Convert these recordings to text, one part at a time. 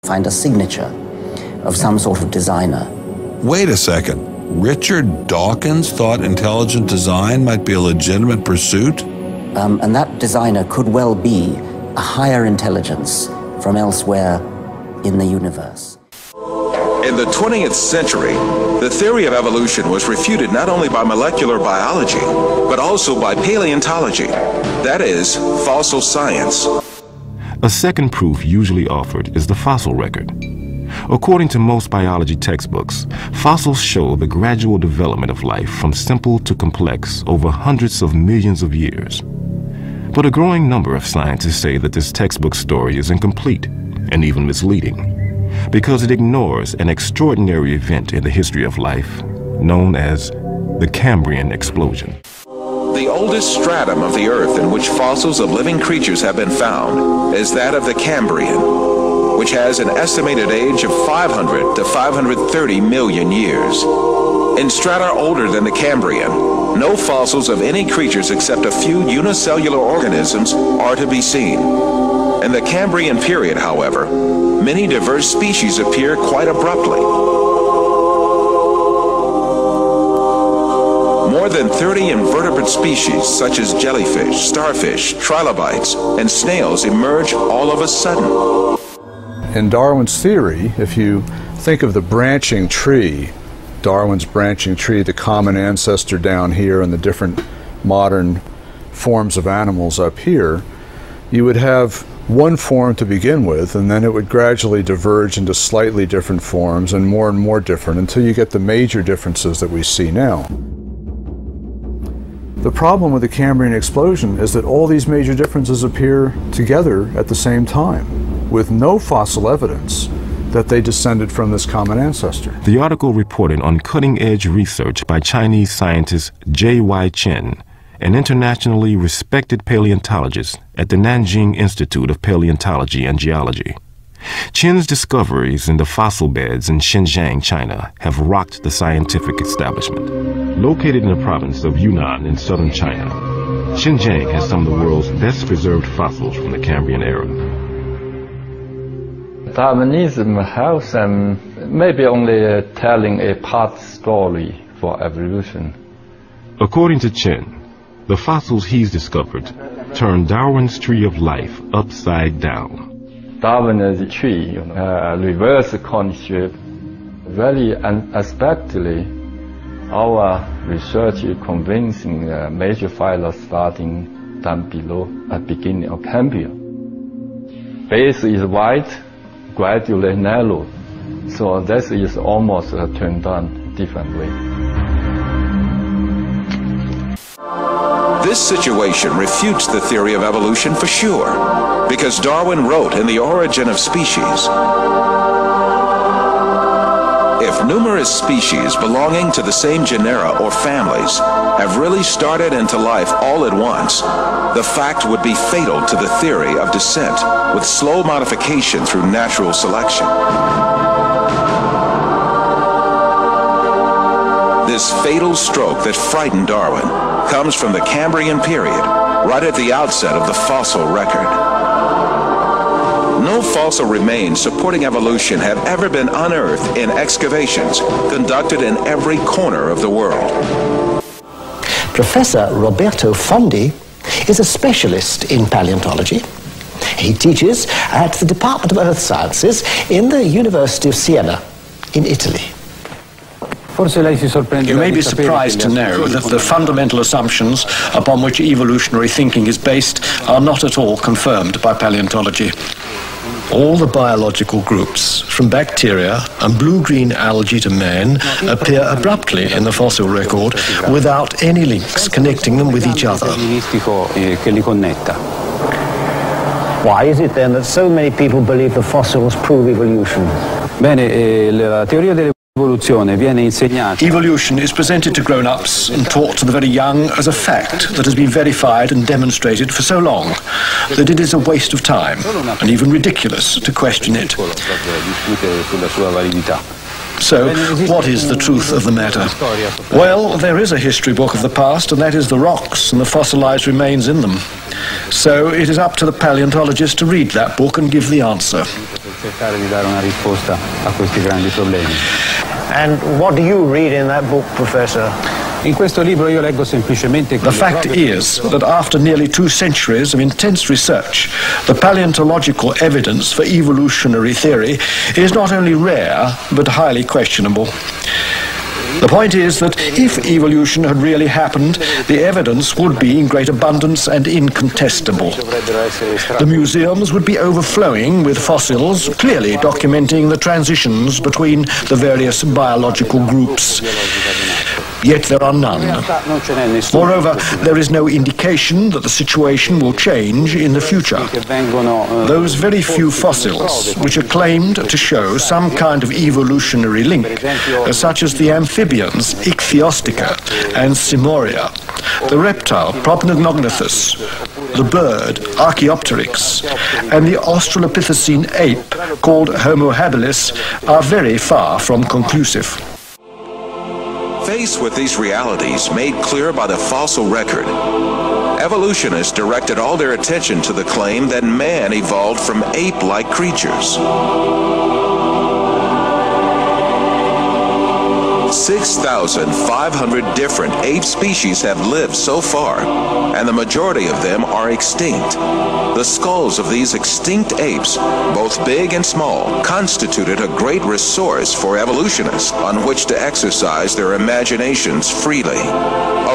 find a signature of some sort of designer. Wait a second. Richard Dawkins thought intelligent design might be a legitimate pursuit? And that designer could well be a higher intelligence from elsewhere in the universe. In the 20th century, the theory of evolution was refuted not only by molecular biology, but also by paleontology, that is, fossil science. A second proof usually offered is the fossil record. According to most biology textbooks, fossils show the gradual development of life from simple to complex over hundreds of millions of years. But a growing number of scientists say that this textbook story is incomplete and even misleading, because it ignores an extraordinary event in the history of life known as the Cambrian explosion. The oldest stratum of the Earth in which fossils of living creatures have been found is that of the Cambrian, which has an estimated age of 500 to 530 million years. In strata older than the Cambrian, no fossils of any creatures except a few unicellular organisms are to be seen. In the Cambrian period, however, many diverse species appear quite abruptly. More than 30 invertebrate species, such as jellyfish, starfish, trilobites, and snails, emerge all of a sudden. In Darwin's theory, if you think of the branching tree, Darwin's branching tree, the common ancestor down here and the different modern forms of animals up here, you would have one form to begin with, and then it would gradually diverge into slightly different forms and more different until you get the major differences that we see now. The problem with the Cambrian explosion is that all these major differences appear together at the same time, with no fossil evidence that they descended from this common ancestor. The article reported on cutting-edge research by Chinese scientist J.Y. Chen, an internationally respected paleontologist at the Nanjing Institute of Paleontology and Geology. Chen's discoveries in the fossil beds in Xinjiang, China, have rocked the scientific establishment. Located in the province of Yunnan in southern China, Xinjiang has some of the world's best preserved fossils from the Cambrian era. Darwinism has maybe only telling a part story for evolution. According to Chen, the fossils he's discovered turn Darwin's tree of life upside down. Darwin's tree, reverse concept, very unexpectedly, our research is convincing major phyla starting down below at beginning of Cambrian. Base is wide, gradually narrow, so this is almost turned on different way. This situation refutes the theory of evolution for sure, because Darwin wrote in The Origin of Species, if numerous species belonging to the same genera or families have really started into life all at once, the fact would be fatal to the theory of descent with slow modification through natural selection. This fatal stroke that frightened Darwin comes from the Cambrian period, right at the outset of the fossil record. No fossil remains supporting evolution have ever been unearthed in excavations conducted in every corner of the world. Professor Roberto Fondi is a specialist in paleontology. He teaches at the Department of Earth Sciences in the University of Siena in Italy. You may be surprised to know that the fundamental assumptions upon which evolutionary thinking is based are not at all confirmed by paleontology. All the biological groups, from bacteria and blue-green algae to man, appear abruptly in the fossil record without any links connecting them with each other. Why is it then that so many people believe the fossils prove evolution? Evolution is presented to grown-ups and taught to the very young as a fact that has been verified and demonstrated for so long that it is a waste of time and even ridiculous to question it. So, what is the truth of the matter? Well, there is a history book of the past, and that is the rocks and the fossilized remains in them. So it is up to the paleontologist to read that book and give the answer. cercare di dare una risposta a questi grandi problemi. And what do you read in that book, Professor? In questo libro io leggo semplicemente. The fact is that after nearly 2 centuries of intense research, the paleontological evidence for evolutionary theory is not only rare, but highly questionable. The point is that if evolution had really happened, the evidence would be in great abundance and incontestable. The museums would be overflowing with fossils, clearly documenting the transitions between the various biological groups. Yet there are none. Moreover, there is no indication that the situation will change in the future. Those very few fossils which are claimed to show some kind of evolutionary link, such as the amphibians Ichthyostica and Simoria, the reptile Propenognathus, the bird Archaeopteryx, and the Australopithecine ape called Homo habilis, are very far from conclusive. Faced with these realities made clear by the fossil record, evolutionists directed all their attention to the claim that man evolved from ape-like creatures. 6,500 different ape species have lived so far, and the majority of them are extinct. The skulls of these extinct apes, both big and small, constituted a great resource for evolutionists on which to exercise their imaginations freely.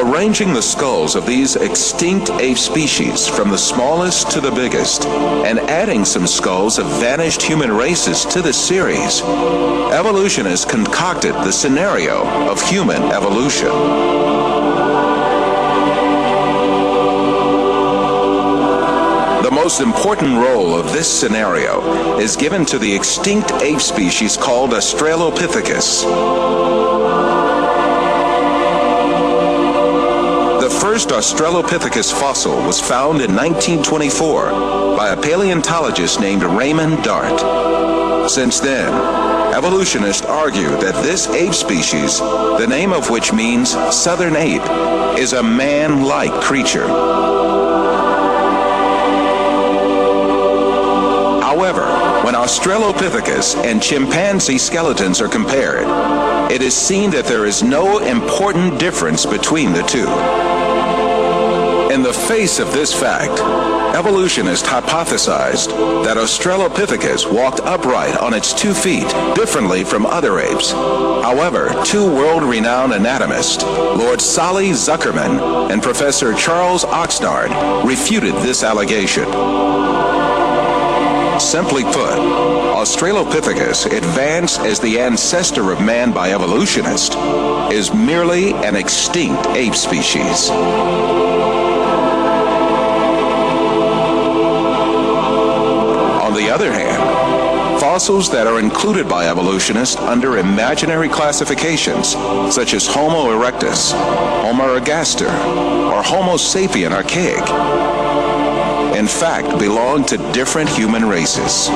Arranging the skulls of these extinct ape species from the smallest to the biggest, and adding some skulls of vanished human races to the series, evolutionists concocted the scenario of human evolution. The most important role of this scenario is given to the extinct ape species called Australopithecus. The first Australopithecus fossil was found in 1924 by a paleontologist named Raymond Dart. Since then, evolutionists argue that this ape species, the name of which means southern ape, is a man-like creature. However, when Australopithecus and chimpanzee skeletons are compared, it is seen that there is no important difference between the two. In the face of this fact, evolutionists hypothesized that Australopithecus walked upright on its 2 feet, differently from other apes. However, 2 world-renowned anatomists, Lord Solly Zuckerman and Professor Charles Oxnard, refuted this allegation. Simply put, Australopithecus, advanced as the ancestor of man by evolutionists, is merely an extinct ape species. On the other hand, fossils that are included by evolutionists under imaginary classifications, such as Homo erectus, Homo ergaster, or Homo sapien archaic, in fact belong to different human races.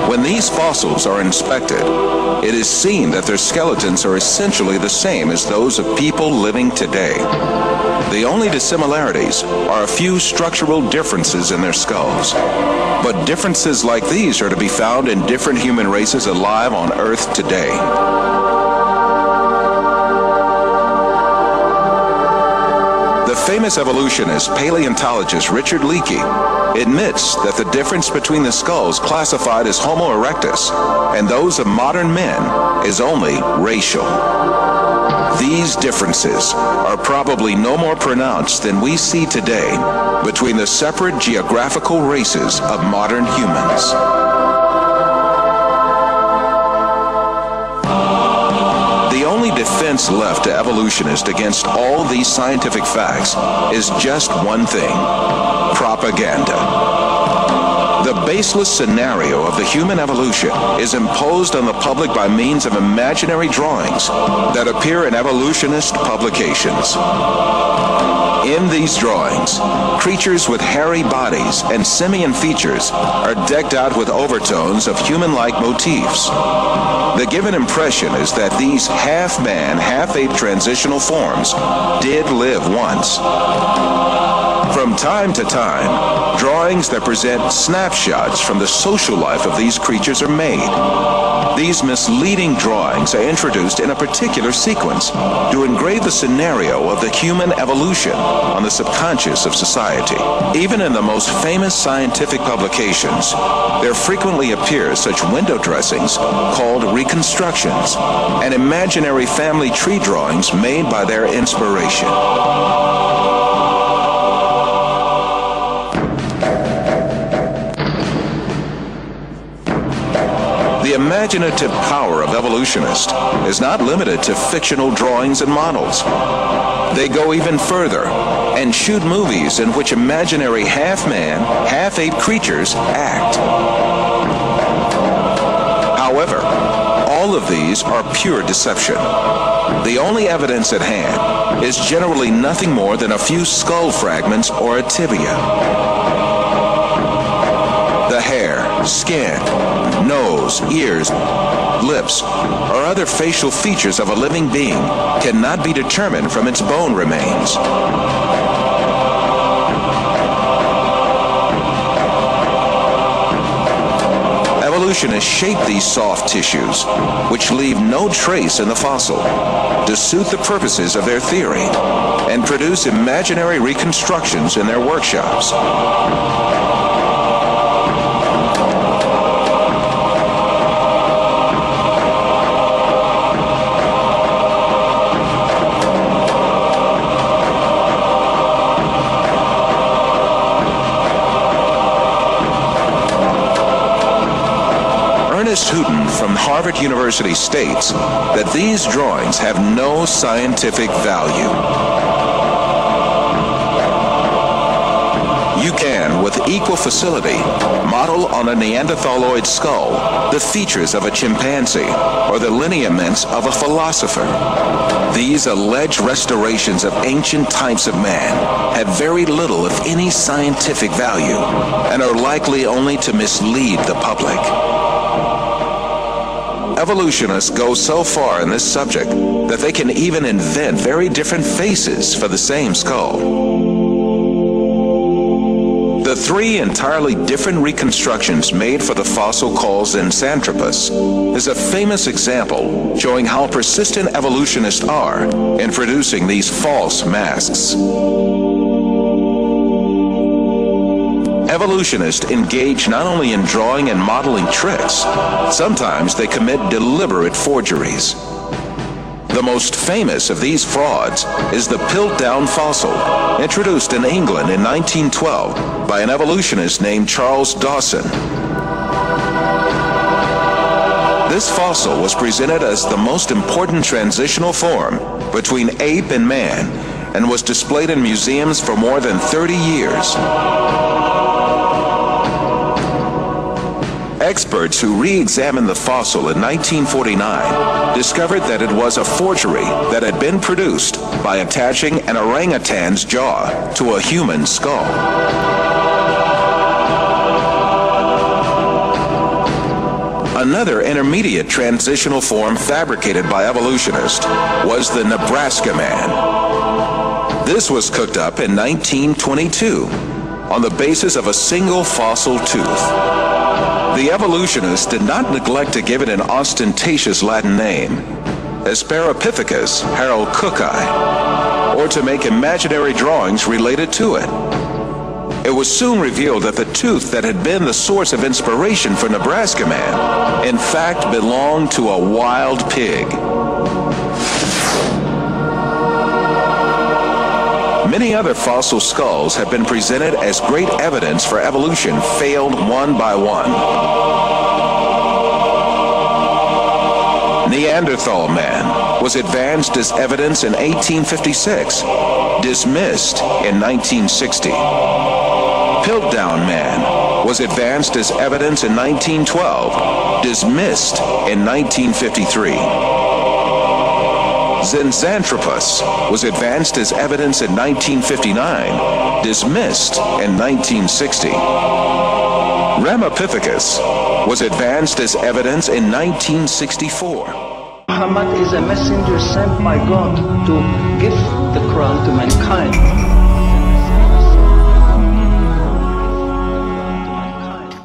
When these fossils are inspected, it is seen that their skeletons are essentially the same as those of people living today. The only dissimilarities are a few structural differences in their skulls. But differences like these are to be found in different human races alive on Earth today. The famous evolutionist paleontologist Richard Leakey admits that the difference between the skulls classified as Homo erectus and those of modern men is only racial. These differences are probably no more pronounced than we see today between the separate geographical races of modern humans. The only defense left to evolutionists against all these scientific facts is just one thing: propaganda. The baseless scenario of the human evolution is imposed on the public by means of imaginary drawings that appear in evolutionist publications. In these drawings, creatures with hairy bodies and simian features are decked out with overtones of human-like motifs. The given impression is that these half-man, half-ape transitional forms did live once. From time to time, drawings that present snapshots snapshots from the social life of these creatures are made. These misleading drawings are introduced in a particular sequence to engrave the scenario of the human evolution on the subconscious of society. Even in the most famous scientific publications, there frequently appear such window dressings called reconstructions and imaginary family tree drawings made by their inspiration. The imaginative power of evolutionists is not limited to fictional drawings and models. They go even further and shoot movies in which imaginary half-man, half-ape creatures act. However, all of these are pure deception. The only evidence at hand is generally nothing more than a few skull fragments or a tibia. The hair, skin, nose, ears, lips, or other facial features of a living being cannot be determined from its bone remains. Evolutionists shape these soft tissues, which leave no trace in the fossil, to suit the purposes of their theory, and produce imaginary reconstructions in their workshops. Houghton from Harvard University states that these drawings have no scientific value. You can, with equal facility, model on a Neanderthaloid skull the features of a chimpanzee or the lineaments of a philosopher. These alleged restorations of ancient types of man have very little, if any, scientific value and are likely only to mislead the public. Evolutionists go so far in this subject that they can even invent very different faces for the same skull. The three entirely different reconstructions made for the fossil called Zinjanthropus is a famous example showing how persistent evolutionists are in producing these false masks. Evolutionists engage not only in drawing and modeling tricks, sometimes they commit deliberate forgeries. The most famous of these frauds is the Piltdown fossil, introduced in England in 1912 by an evolutionist named Charles Dawson. This fossil was presented as the most important transitional form between ape and man and was displayed in museums for more than 30 years. Experts who re-examined the fossil in 1949 discovered that it was a forgery that had been produced by attaching an orangutan's jaw to a human skull. Another intermediate transitional form fabricated by evolutionists was the Nebraska man. This was cooked up in 1922 on the basis of a single fossil tooth. The evolutionists did not neglect to give it an ostentatious Latin name, Asparapithecus harold-cooki, or to make imaginary drawings related to it. It was soon revealed that the tooth that had been the source of inspiration for Nebraska Man, in fact, belonged to a wild pig. Many other fossil skulls have been presented as great evidence for evolution, failed one by one. Neanderthal man was advanced as evidence in 1856, dismissed in 1960. Piltdown man was advanced as evidence in 1912, dismissed in 1953. Zinjanthropus was advanced as evidence in 1959, dismissed in 1960. Ramapithecus was advanced as evidence in 1964. Muhammad is a messenger sent by God to give the Quran to mankind.